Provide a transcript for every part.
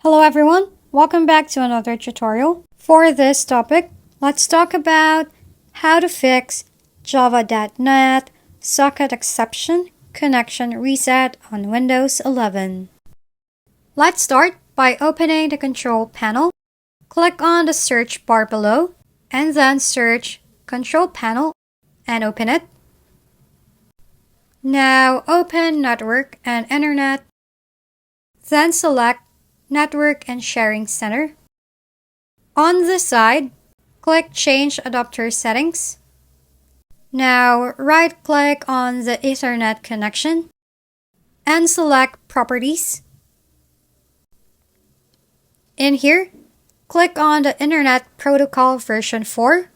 Hello everyone, welcome back to another tutorial. For this topic, let's talk about how to fix java.net socket exception connection reset on Windows 11. Let's start by opening the control panel. Click on the search bar below and then search control panel and open it. Now open Network and Internet, then select Network and Sharing Center. On the side, click Change Adapter Settings. Now right-click on the Ethernet connection and select Properties. In here, click on the Internet Protocol version 4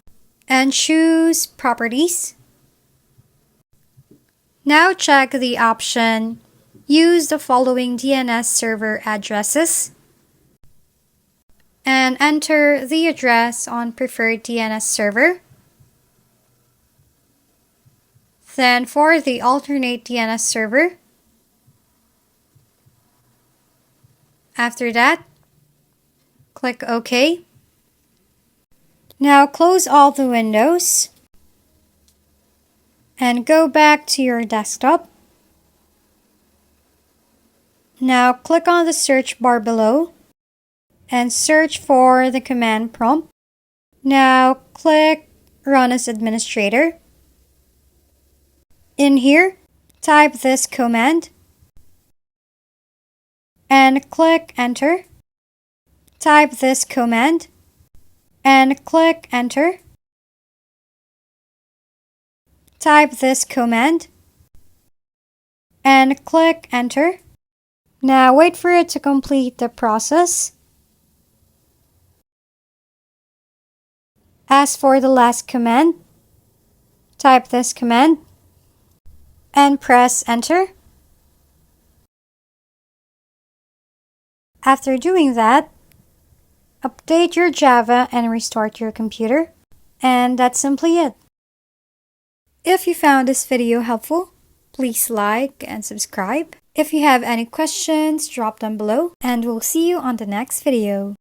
and choose Properties. Now check the option Use the following DNS server addresses and enter the address on preferred DNS server. Then for the alternate DNS server, after that, click OK. Now close all the windows and go back to your desktop. Now click on the search bar below and search for the command prompt. Now click Run as Administrator. In here, type this command and click Enter. Type this command and click Enter. Type this command and click Enter. Now wait for it to complete the process. As for the last command, type this command and press Enter. After doing that, update your Java and restart your computer. And that's simply it. If you found this video helpful, please like and subscribe. If you have any questions, drop them below, and we'll see you on the next video.